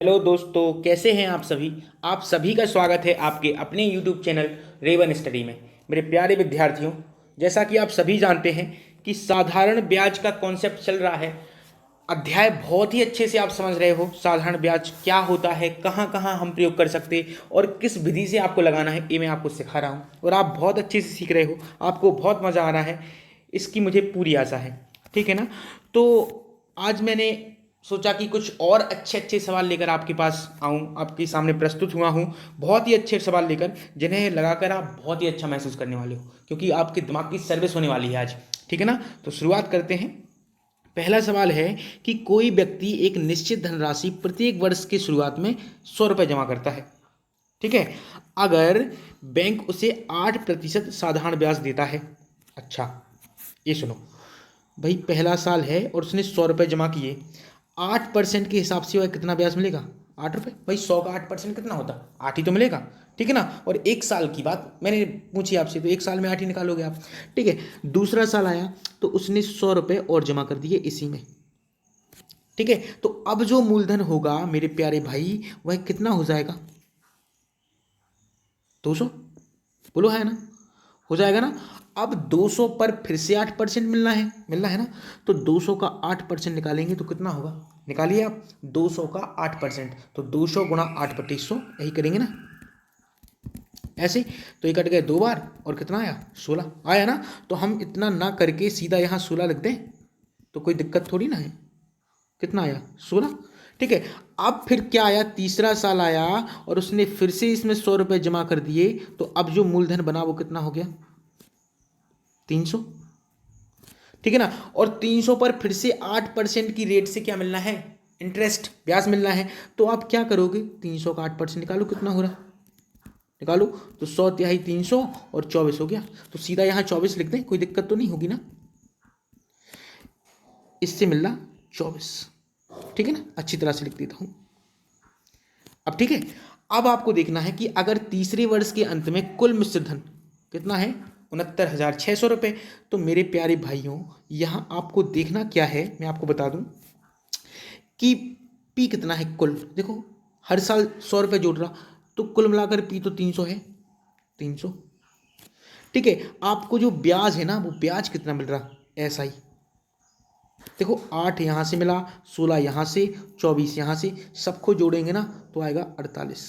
Hello दोस्तों, कैसे हैं आप सभी। आप सभी का स्वागत है आपके अपने यूट्यूब चैनल रेवन स्टडी में। मेरे प्यारे विद्यार्थियों, जैसा कि आप सभी जानते हैं कि साधारण ब्याज का कॉन्सेप्ट चल रहा है। अध्याय बहुत ही अच्छे से आप समझ रहे हो। साधारण ब्याज क्या होता है, कहाँ कहाँ हम प्रयोग कर सकते हैं और किस विधि से आपको लगाना है, ये मैं आपको सिखा रहा हूँ और आप बहुत अच्छे से सीख रहे हो। आपको बहुत मज़ा आ रहा है, इसकी मुझे पूरी आशा है। ठीक है ना। तो आज मैंने सोचा कि कुछ और अच्छे अच्छे सवाल लेकर आपके पास आऊँ, आपके सामने प्रस्तुत हुआ हूँ। बहुत ही अच्छे सवाल लेकर, जिन्हें लगाकर आप बहुत ही अच्छा महसूस करने वाले हो, क्योंकि आपके दिमाग की सर्विस होने वाली है आज। ठीक है ना। तो शुरुआत करते हैं। पहला सवाल है कि कोई व्यक्ति एक निश्चित धनराशि प्रत्येक वर्ष की शुरुआत में 100 रुपये जमा करता है। ठीक है। अगर बैंक उसे 8% साधारण ब्याज देता है। अच्छा, ये सुनो भाई, पहला साल है और उसने 100 रुपये जमा किए। 8% के हिसाब से वह कितना ब्याज मिलेगा? 8 रुपये। भाई 100 का 8% कितना होता? 8 ही तो मिलेगा। ठीक है ना। और एक साल की बात मैंने पूछी आपसे, तो एक साल में 8 ही निकालोगे आप। ठीक है। दूसरा साल आया तो उसने 100 रुपये और जमा कर दिए इसी में। ठीक है। तो अब जो मूलधन होगा मेरे प्यारे भाई, वह कितना हो जाएगा? 200। बोलो, है ना? हो जाएगा ना। अब 200 पर फिर से 8% मिलना है ना। तो 200 का 8% निकालेंगे तो कितना होगा? निकालिए आप। 200 का 8%, तो 200 गुणा 8/100, यही करेंगे ना ऐसे। तो ये कट गए 2 बार और कितना आया? 16 आया ना। तो हम इतना ना करके सीधा यहाँ 16 लिख दें तो कोई दिक्कत थोड़ी ना है। कितना आया? 16। ठीक है। अब फिर क्या आया? तीसरा साल आया और उसने फिर से इसमें 100 रुपये जमा कर दिए। तो अब जो मूलधन बना वो कितना हो गया? 300। ठीक है ना। और 300 पर फिर से 8% की रेट से क्या मिलना है? इंटरेस्ट, ब्याज मिलना है। तो आप क्या करोगे? 300 का 8% निकालो, कितना हो रहा है? निकालो। तो 100 तिहाई 300 और 24 हो गया। तो सीधा यहाँ 24 लिख दें, कोई दिक्कत तो नहीं होगी ना। इससे मिलना 24। ठीक है ना। अच्छी तरह से लिख देता हूँ अब। ठीक है। अब आपको देखना है कि अगर तीसरे वर्ष के अंत में कुल मिश्र धन कितना है? 69,600 रुपये। तो मेरे प्यारे भाइयों, यहाँ आपको देखना क्या है, मैं आपको बता दूं कि पी कितना है कुल। देखो, हर साल 100 रुपये जोड़ रहा, तो कुल मिलाकर पी तो 300 है। 300। ठीक है। आपको जो ब्याज है ना, वो ब्याज कितना मिल रहा? ऐसा ही देखो, 8 यहाँ से मिला, 16 यहाँ से, 24 यहाँ से, सबको जोड़ेंगे ना तो आएगा 48।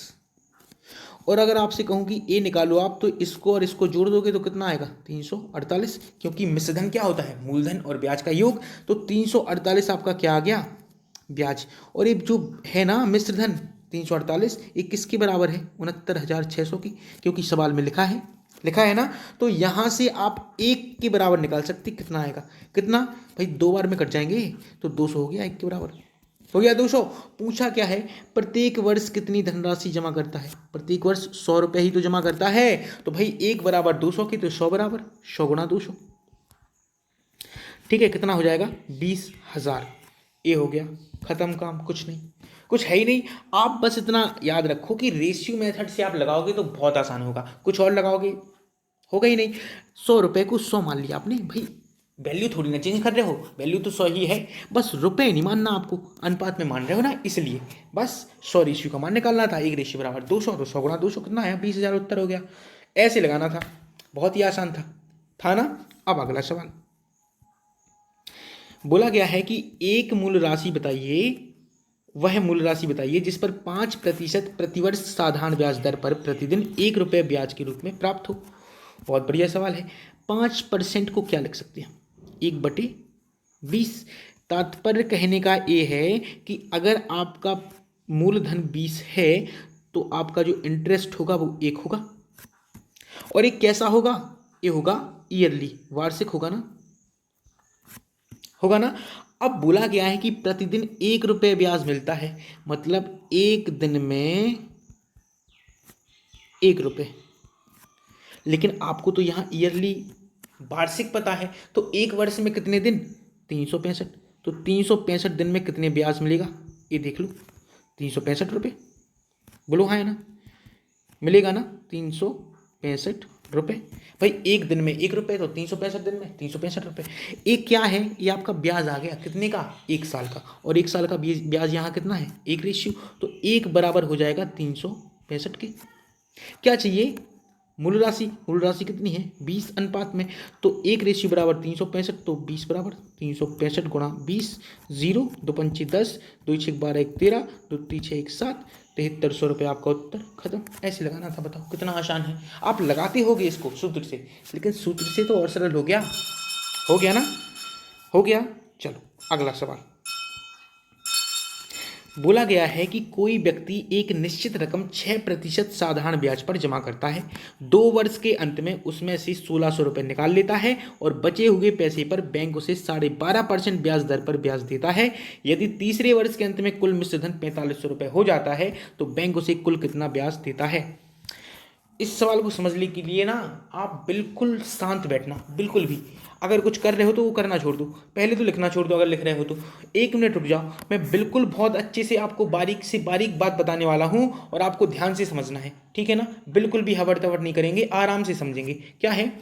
और अगर आपसे कहूँ कि ए निकालो आप, तो इसको और इसको जोड़ दोगे तो कितना आएगा? 348। क्योंकि मिश्रधन क्या होता है? मूलधन और ब्याज का योग। तो 348 आपका क्या आ गया? ब्याज। और ये जो है ना मिश्रधन 348, ये किसके बराबर है? 69,600 की। क्योंकि सवाल में लिखा है ना। तो यहाँ से आप एक के बराबर निकाल सकते, कितना आएगा? कितना भाई? 2 बार में कट जाएंगे तो 200 हो गया, एक के बराबर हो गया 200। पूछा क्या है? प्रत्येक वर्ष कितनी धनराशि जमा करता है? प्रत्येक वर्ष 100 रुपये ही तो जमा करता है। तो भाई 1 बराबर 200 की, तो 100 बराबर 100 गुणा 200। ठीक है। कितना हो जाएगा? 20,000। ये हो गया, खत्म काम। कुछ नहीं, कुछ है ही नहीं। आप बस इतना याद रखो कि रेशियो मेथड से आप लगाओगे तो बहुत आसान होगा। कुछ और लगाओगे होगा ही नहीं। 100 रुपये को 100 मान लिया आपने भाई, वैल्यू थोड़ी ना चेंज कर रहे हो, वैल्यू तो 100 ही है। बस रुपए नहीं मानना आपको, अनुपात में मान रहे हो ना, इसलिए बस 100 रेशियो का मान निकालना था। एक रेशियो बराबर 200, तो 100 गुणा 200 कितना आया? 20,000 उत्तर हो गया। ऐसे लगाना था, बहुत ही आसान था ना। अब अगला सवाल बोला गया है कि एक मूल राशि बताइए, वह मूल राशि बताइए जिस पर 5% प्रतिवर्ष साधारण ब्याज दर पर प्रतिदिन 1 रुपये ब्याज के रूप में प्राप्त हो। बहुत बढ़िया सवाल है। 5% को क्या लिख सकते हैं? 1/20। तात्पर्य कहने का ये है कि अगर आपका मूलधन 20 है तो आपका जो इंटरेस्ट होगा वो 1 होगा। और ये कैसा होगा? ये होगा ईयरली, वार्षिक होगा ना। होगा ना। अब बोला गया है कि प्रतिदिन 1 रुपये ब्याज मिलता है, मतलब एक दिन में 1 रुपये। लेकिन आपको तो यहाँ ईयरली, वार्षिक पता है। तो एक वर्ष में कितने दिन? 365। तो 365 दिन में कितने ब्याज मिलेगा ये देख लो। 365 रुपये। बोलो हाँ है ना। मिलेगा ना 365 रुपए। भाई एक दिन में 1 रुपये तो 365 दिन में 365 रुपये। एक क्या है, ये आपका ब्याज आ गया कितने का, 1 साल का, और 1 साल का ब्याज यहाँ कितना है, 1 रेशियो, तो 1 बराबर हो जाएगा 365 के। क्या चाहिए, मूल राशि। मूल राशि कितनी है, 20 अनुपात में, तो 1 रेशियो बराबर 365, तो 20 बराबर 365 गुणा 20, 0 2 पंची 10, 2 6 12 1 13, 2 3 6 1 7, 7300 रुपये आपका उत्तर खत्म। ऐसे लगाना था, बताओ कितना आसान है। आप लगाते होगे इसको सूत्र से, लेकिन सूत्र से तो और सरल हो गया, हो गया ना, हो गया। चलो अगला सवाल। बोला गया है कि कोई व्यक्ति एक निश्चित रकम 6% साधारण ब्याज पर जमा करता है, 2 वर्ष के अंत में उसमें से 1600 रुपये निकाल लेता है और बचे हुए पैसे पर बैंक उसे 12.5% ब्याज दर पर ब्याज देता है। यदि तीसरे वर्ष के अंत में कुल मिश्र धन 4500 रुपये हो जाता है तो बैंक उसे कुल कितना ब्याज देता है। इस सवाल को समझने के लिए ना आप बिल्कुल शांत बैठना, बिल्कुल भी। अगर कुछ कर रहे हो तो वो करना छोड़ दो, पहले तो लिखना छोड़ दो। अगर लिख रहे हो तो 1 मिनट रुक जाओ, मैं बिल्कुल बहुत अच्छे से आपको बारीक से बारीक बात बताने वाला हूँ और आपको ध्यान से समझना है, ठीक है ना। बिल्कुल भी हबड़ तबड़ नहीं करेंगे, आराम से समझेंगे। क्या है,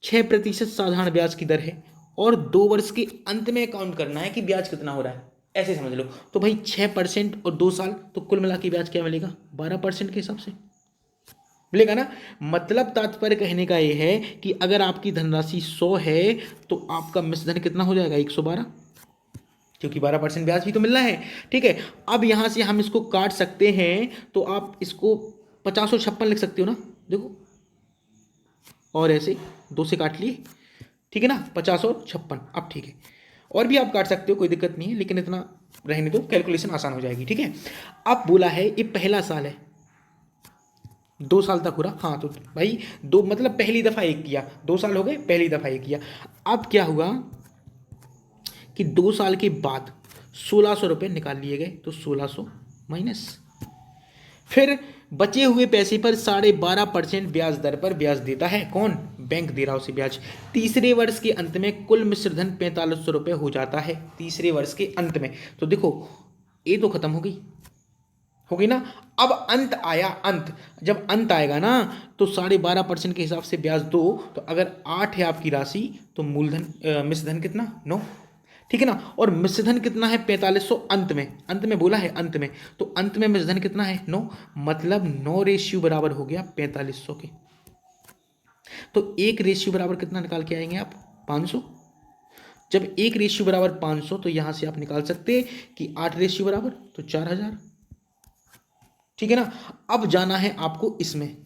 6% साधारण ब्याज की दर है और 2 वर्ष के अंत में काउंट करना है कि ब्याज कितना हो रहा है, ऐसे समझ लो। तो भाई 6% और 2 साल, तो कुल मिला के ब्याज क्या मिलेगा, 12% के हिसाब से मिलेगा ना। मतलब तात्पर्य कहने का ये है कि अगर आपकी धनराशि 100 है तो आपका मिश्र धन कितना हो जाएगा, 112, क्योंकि 12% ब्याज भी तो मिलना है, ठीक है। अब यहां से हम इसको काट सकते हैं, तो आप इसको 5056 लिख सकते हो ना, देखो, और ऐसे 2 से काट लिए, ठीक है ना, 5056। अब ठीक है, और भी आप काट सकते हो, कोई दिक्कत नहीं है, लेकिन इतना रहने दो, कैलकुलेशन आसान हो जाएगी, ठीक है। अब बोला है ये पहला साल है, 2 साल तक हो रहा, हाँ, तो भाई 2 मतलब पहली दफ़ा एक किया, 2 साल हो गए, पहली दफ़ा एक किया। अब क्या हुआ कि 2 साल के बाद 1600 रुपये निकाल लिए गए, तो 1600 माइनस, फिर बचे हुए पैसे पर 12.5% ब्याज दर पर ब्याज देता है, कौन, बैंक दे रहा उसे ब्याज। तीसरे वर्ष के अंत में कुल मिश्र धन 4500 रुपये हो जाता है, तीसरे वर्ष के अंत में। तो देखो ये तो खत्म हो गई ना। अब अंत आया, अंत, जब अंत आएगा ना तो 12.5% के हिसाब से ब्याज दो, तो अगर 8 है आपकी राशि तो मूलधन मिश्र धन कितना, 9, ठीक है ना। और मिश्र धन कितना है, 4500 अंत में, अंत में बोला है अंत में, तो अंत में मिश्र धन कितना है, 9, मतलब 9 रेशियो बराबर हो गया 4500 के। तो 1 रेशियो बराबर कितना निकाल के आएंगे आप, 500। जब 1 रेशियो बराबर 500, तो यहां से आप निकाल सकते हैं कि 8 रेशियो बराबर तो 4000, ठीक है ना। अब जाना है आपको इसमें,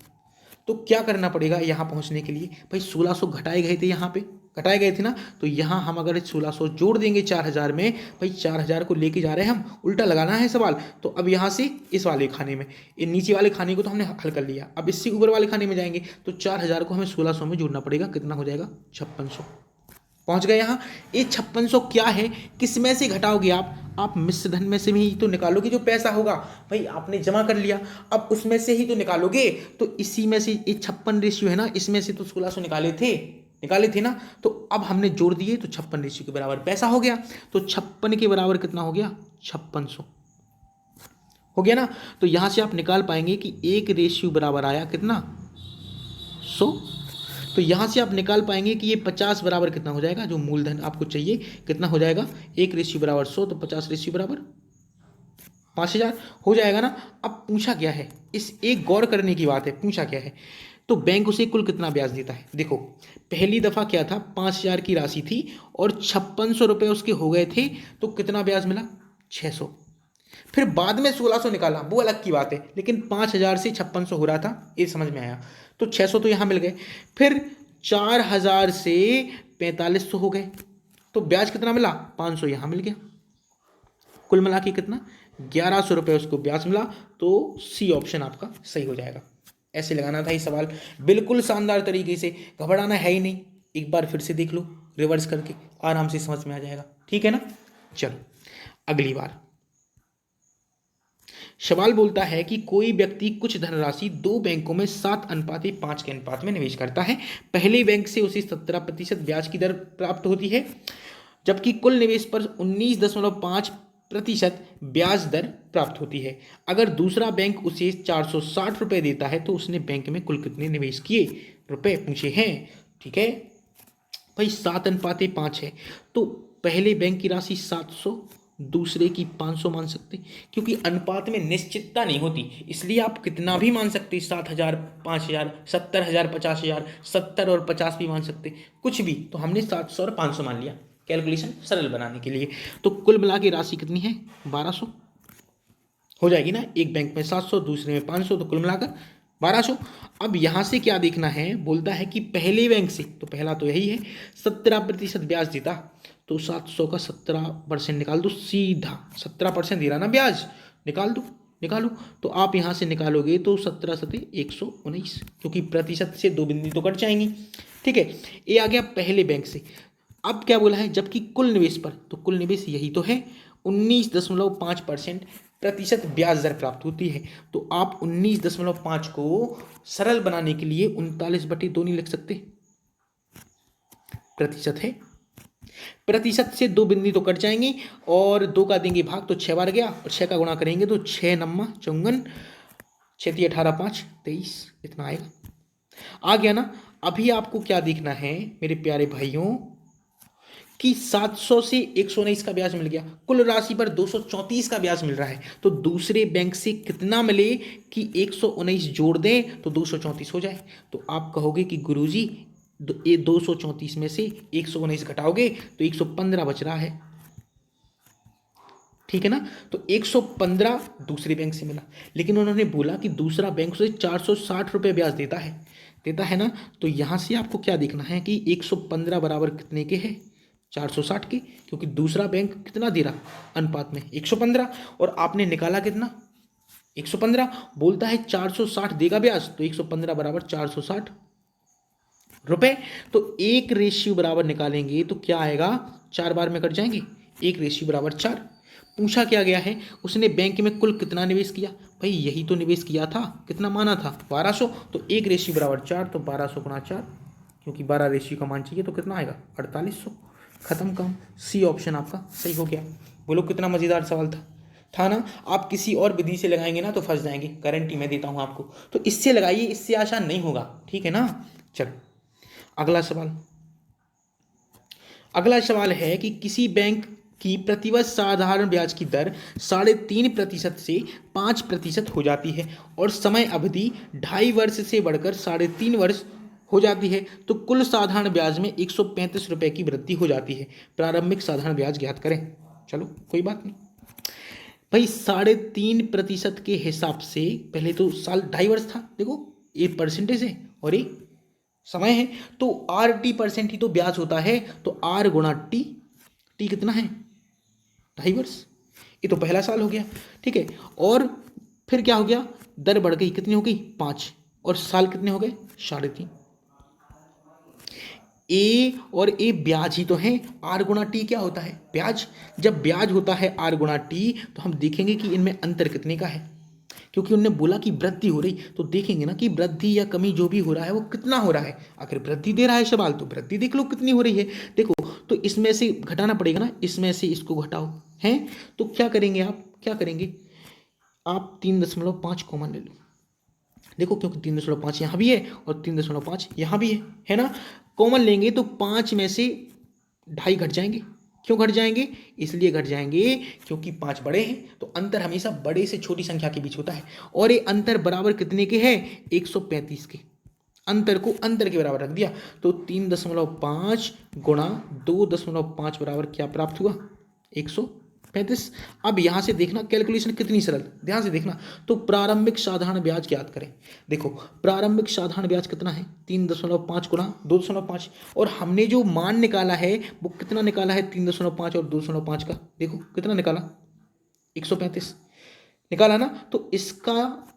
तो क्या करना पड़ेगा यहां पहुंचने के लिए, भाई 1600 घटाए गए थे, यहां पे घटाए गए थे ना, तो यहां हम अगर 1600 जोड़ देंगे 4000 में, भाई 4000 को लेके जा रहे हैं हम, उल्टा लगाना है सवाल। तो अब यहां से इस वाले खाने में, ये नीचे वाले खाने को तो हमने हल कर लिया, अब इससे ऊपर वाले खाने में जाएंगे, तो 4000 को हमें 1600 में जोड़ना पड़ेगा, कितना हो जाएगा, 5600। पहुंच गए यहाँ। ये 5600 क्या है, किस में से घटाओगे आप मिश्र धन में से ही तो निकालोगे, जो पैसा होगा भाई आपने जमा कर लिया, अब उसमें से ही तो निकालोगे। तो इसी में से ये 56 रेशियो है ना, इसमें से तो 1600 निकाले थे ना, तो अब हमने जोड़ दिए, तो 56 रेशियो के बराबर पैसा हो गया, तो 56 के बराबर कितना हो गया, 5600 हो गया ना। तो यहां से आप निकाल पाएंगे कि 1 रेशियो बराबर आया कितना, 100। तो यहां से आप निकाल पाएंगे कि ये 50 बराबर कितना हो जाएगा, जो मूलधन आपको चाहिए कितना हो जाएगा, 1 रेशियो बराबर 100, तो 50 रेशियो बराबर 5000 हो जाएगा ना। अब पूछा क्या है, इस एक गौर करने की बात है, पूछा क्या है, तो बैंक उसे कुल कितना ब्याज देता है। देखो पहली दफा क्या था, 5000 की राशि थी और 5600 रुपये उसके हो गए थे, तो कितना ब्याज मिला, 600। फिर बाद में 1600 निकाला, वो अलग की बात है, लेकिन 5000 से 5600 हो रहा था, ये समझ में आया, तो 600 तो यहाँ मिल गए। फिर 4000 से 4500 हो गए, तो ब्याज कितना मिला, 500 यहाँ मिल गया, कुल मिला के कितना, 1100 रुपये उसको ब्याज मिला। तो सी ऑप्शन आपका सही हो जाएगा। ऐसे लगाना था ये सवाल, बिल्कुल शानदार तरीके से, घबराना है ही नहीं। एक बार फिर से देख लो रिवर्स करके, आराम से समझ में आ जाएगा, ठीक है ना। चलो अगली बार सवाल बोलता है कि कोई व्यक्ति कुछ धनराशि 2 बैंकों में 7:5 के अनुपात में निवेश करता है। पहले बैंक से उसे 17% ब्याज की दर प्राप्त होती है, जबकि कुल निवेश पर 19.5 प्रतिशत ब्याज दर प्राप्त होती है। अगर दूसरा बैंक उसे 460 रुपये देता है तो उसने बैंक में कुल कितने निवेश किए रुपए पूछे हैं। ठीक है भाई, 7:5 है तो पहले बैंक की राशि 700, दूसरे की 500 मान सकते, क्योंकि अनुपात में निश्चितता नहीं होती, इसलिए आप कितना भी मान सकते, 7,000, 5,000, 70,000, 50,000, 70 और 50 भी मान सकते, कुछ भी। तो हमने 700 और 500 मान लिया कैलकुलेशन सरल बनाने के लिए। तो कुल मिला के राशि कितनी है, 1200 हो जाएगी ना। एक बैंक में 700, दूसरे में 500, तो कुल मिलाकर 1200। अब यहाँ से क्या देखना है, बोलता है कि पहले बैंक से, तो पहला तो यही है, 17% ब्याज देता, तो 700 का 17% निकाल दो, सीधा 17% दे रहा ना ब्याज, निकालो। तो आप यहाँ से निकालोगे तो 17×119, क्योंकि प्रतिशत से 2 बिंदु तो कट जाएंगी। ठीक है, ये आ गया पहले बैंक से। अब क्या बोला है, जबकि कुल निवेश पर, तो कुल निवेश यही तो है, 19.5% प्रतिशत ब्याज दर प्राप्त होती है। तो आप 19.5 को सरल बनाने के लिए 39/2 नहीं लिख सकते, प्रतिशत है, प्रतिशत से 2 बिंदु तो कट जाएंगी और 2 का देंगे भाग तो 6 बार गया, और 6 का गुणा करेंगे तो 6×9 = 54, 6×3 = 18, 23, इतना आएगा। आ गया ना। अभी आपको क्या देखना है मेरे प्यारे भाइयों कि 700 से 119 का ब्याज मिल गया, कुल राशि पर 234 का ब्याज मिल रहा है, तो दूसरे बैंक से कितना मिले कि 119 जोड़ दें तो 234 हो जाए। तो आप कहोगे कि गुरुजी ये 234 में से 119 घटाओगे तो 115 बच रहा है, ठीक है ना। तो 115 दूसरे बैंक से मिला, लेकिन उन्होंने बोला कि दूसरा बैंक उसे 460 रुपये ब्याज देता है ना। तो यहाँ से आपको क्या देखना है कि 115 बराबर कितने के है, 460 के, क्योंकि दूसरा बैंक कितना दे रहा अनुपात में 115, और आपने निकाला कितना 115, बोलता है 460 देगा ब्याज, तो 115 बराबर 460 रुपए। तो 1 बराबर निकालेंगे तो क्या आएगा, 4 बार में कट जाएंगे, 1 बराबर 4। पूछा क्या गया है, उसने बैंक में कुल कितना निवेश किया, भाई यही तो निवेश किया था, कितना माना था 1200, तो 1 बराबर 4, तो 1200×4, क्योंकि 12 रेशियो का मान चाहिए, तो कितना आएगा 4800। खत्म काम, सी ऑप्शन आपका सही हो गया। बोलो कितना मज़ेदार सवाल था ना। आप किसी और विधि से लगाएंगे ना तो फंस जाएंगे, गारंटी मैं देता हूँ आपको। तो इससे लगाइए, इससे आसान नहीं होगा, ठीक है ना। चलो अगला सवाल है कि किसी बैंक की प्रतिवर्ष साधारण ब्याज की दर 3.5% से 5% हो जाती है और समय अवधि 2.5 वर्ष से बढ़कर 3.5 वर्ष हो जाती है, तो कुल साधारण ब्याज में 135 रुपये की वृद्धि हो जाती है। प्रारंभिक साधारण ब्याज ज्ञात करें। चलो कोई बात नहीं भाई, 3.5% के हिसाब से पहले तो साल 2.5 वर्ष था, देखो ये परसेंटेज है और ये समय है, तो RT% ही तो ब्याज होता है, तो R×T, टी कितना है 2.5 वर्ष, ये तो पहला साल हो गया, ठीक है। और फिर क्या हो गया, दर बढ़ गई, कितनी हो गई 5, और साल कितने हो गए 3.5। ए और ए ब्याज ही तो है, R×T क्या होता है ब्याज। जब ब्याज होता है R×T तो हम देखेंगे कि इनमें अंतर कितने का है, क्योंकि उन्होंने बोला कि वृद्धि हो रही, तो देखेंगे ना कि वृद्धि या कमी जो भी हो रहा है वो कितना हो रहा है। अगर वृद्धि दे रहा है सवाल तो वृद्धि देख लो कितनी हो रही है, देखो तो इसमें से घटाना पड़ेगा ना, इसमें से इसको घटाओ हैं, तो क्या करेंगे आप 3.5 कॉमन ले लो, देखो क्योंकि 3.5 यहाँ भी है और 3.5 यहाँ भी है ना। कॉमन लेंगे तो 5 में से 2.5 घट जाएंगे, क्यों घट जाएंगे, इसलिए घट जाएंगे क्योंकि 5 बड़े हैं, तो अंतर हमेशा बड़े से छोटी संख्या के बीच होता है, और ये अंतर बराबर कितने के हैं 135 के, अंतर को अंतर के बराबर रख दिया, तो 3.5 गुणा 2.5 बराबर क्या प्राप्त हुआ 135। अब यहाँ से देखना कैलकुलेशन कितनी सरल, ध्यान से देखना। तो प्रारंभिक साधारण ब्याज ज्ञात करें, देखो प्रारंभिक साधारण ब्याज कितना है 3.5 गुणा 2.5, और हमने जो मान निकाला है वो कितना निकाला है 3.5 और 2.5 का, देखो कितना निकाला 135 निकाला ना। तो इसका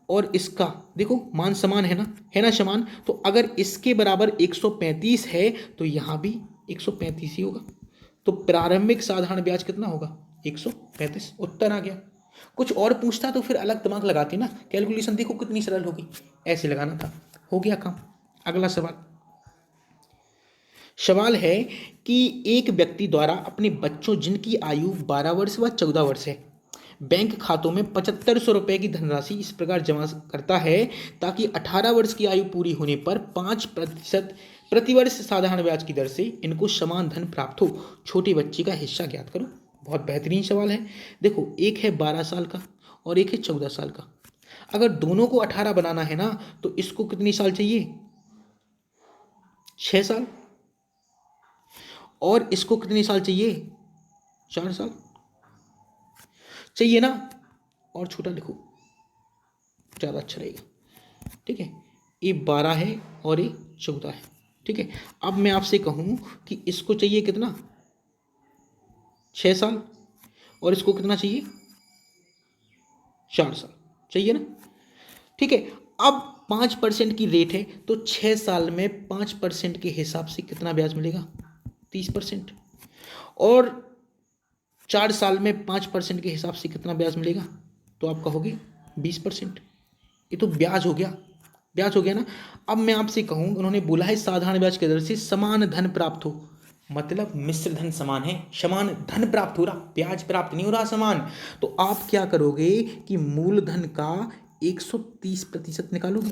और इसका देखो मान समान है ना समान, तो अगर इसके बराबर 135 है तो यहाँ भी 135 ही होगा, तो प्रारंभिक साधारण ब्याज कितना होगा 135, उत्तर आ गया। कुछ और पूछता तो फिर अलग दिमाग लगाते ना, कैलकुलेशन देखो कितनी सरल होगी, ऐसे लगाना था, हो गया काम। अगला सवाल, सवाल है कि एक व्यक्ति द्वारा अपने बच्चों जिनकी आयु 12 वर्ष व 14 वर्ष है बैंक खातों में 7500 रुपये की धनराशि इस प्रकार जमा करता है ताकि 18 वर्ष की आयु पूरी होने पर 5% प्रतिवर्ष साधारण ब्याज की दर से इनको समान धन प्राप्त हो। छोटे बच्चे का हिस्सा ज्ञात करो। बहुत बेहतरीन सवाल है। देखो, एक है 12 साल का और एक है 14 साल का। अगर दोनों को 18 बनाना है ना तो इसको कितनी साल चाहिए? 6 साल। और इसको कितने साल चाहिए? 4 साल चाहिए ना। और छोटा लिखो, ज़्यादा अच्छा रहेगा। ठीक है, ये 12 है और ये 14 है। ठीक है, अब मैं आपसे कहूँ कि इसको चाहिए कितना? 6 साल। और इसको कितना चाहिए? 4 साल चाहिए ना। ठीक है, अब 5% की रेट है तो 6 साल में 5% के हिसाब से कितना ब्याज मिलेगा? 30%। और 4 साल में 5% के हिसाब से कितना ब्याज मिलेगा? तो आप कहोगे 20%। ये तो ब्याज हो गया, ब्याज हो गया ना। अब मैं आपसे कहूँ, उन्होंने बोला है साधारण ब्याज की दर से समान धन प्राप्त हो, मतलब मिश्र धन समान है, समान धन प्राप्त हो रहा, ब्याज प्राप्त नहीं हो रहा समान। तो आप क्या करोगे कि मूलधन का 130% निकालोगे।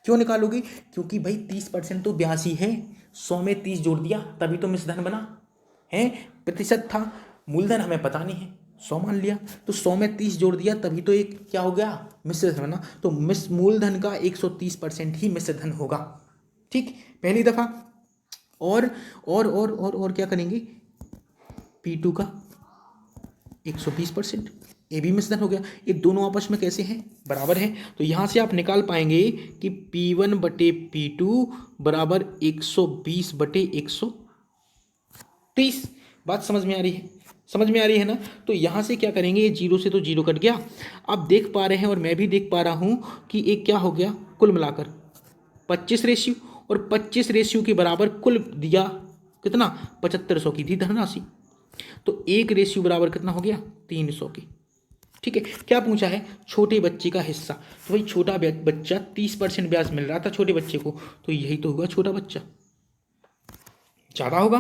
क्यों निकालोगे? क्योंकि भाई 30% तो ब्याज ही है। 100 में 30 जोड़ दिया तभी तो मिश्र धन बना है। प्रतिशत था, मूलधन हमें पता नहीं है, 100 मान लिया तो 100 में 30 जोड़ दिया तभी तो एक क्या हो गया? मिश्र धन बना। तो मूलधन का 130% ही मिश्र धन होगा। ठीक, पहली दफा। और क्या करेंगे? P2 का 120%, ये भी मिश्रण हो गया। ये दोनों आपस में कैसे हैं? बराबर है। तो यहाँ से आप निकाल पाएंगे कि P1 बटे P2 बराबर 120 बटे 130। बात समझ में आ रही है? समझ में आ रही है ना। तो यहाँ से क्या करेंगे, ये जीरो से तो जीरो कट गया। आप देख पा रहे हैं और मैं भी देख पा रहा हूँ कि एक क्या हो गया, कुल मिलाकर 25 रेशियो, और 25 रेशियो के बराबर कुल दिया कितना? 7500 की थी धनराशि। तो एक रेशियो बराबर कितना हो गया? 300 की। ठीक है, क्या पूछा है? छोटे बच्चे का हिस्सा। तो भाई छोटा बच्चा 30% ब्याज मिल रहा था छोटे बच्चे को, तो यही तो होगा छोटा बच्चा, ज़्यादा होगा।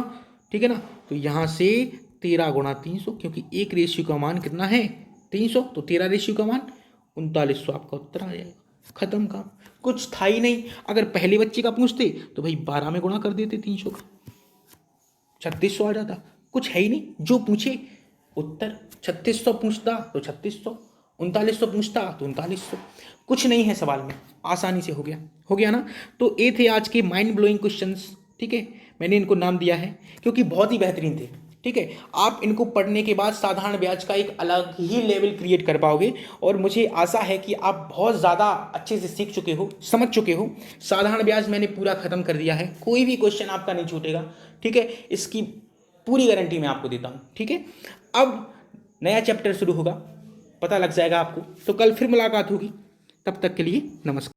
ठीक है ना। तो यहाँ से 13 गुणा 300, क्योंकि एक रेशियो का मान कितना है? 300, तो 13 रेशियो का मान 3900 आपका उत्तर आ जाएगा। खत्म काम, कुछ था ही नहीं। अगर पहले बच्चे का पूछते तो भाई 12 में गुणा कर देते 300 का, 3600 आ जाता। कुछ है ही नहीं, जो पूछे उत्तर। 3600 पूछता तो 3600, 3900 पूछता तो 3900। कुछ नहीं है सवाल में, आसानी से हो गया, हो गया ना। तो ये थे आज के माइंड ब्लोइंग क्वेश्चंस। ठीक है, मैंने इनको नाम दिया है क्योंकि बहुत ही बेहतरीन थे। ठीक है, आप इनको पढ़ने के बाद साधारण ब्याज का एक अलग ही लेवल क्रिएट कर पाओगे, और मुझे आशा है कि आप बहुत ज़्यादा अच्छे से सीख चुके हो, समझ चुके हो। साधारण ब्याज मैंने पूरा खत्म कर दिया है, कोई भी क्वेश्चन आपका नहीं छूटेगा। ठीक है, इसकी पूरी गारंटी मैं आपको देता हूँ। ठीक है, अब नया चैप्टर शुरू होगा, पता लग जाएगा आपको। तो कल फिर मुलाकात होगी, तब तक के लिए नमस्कार।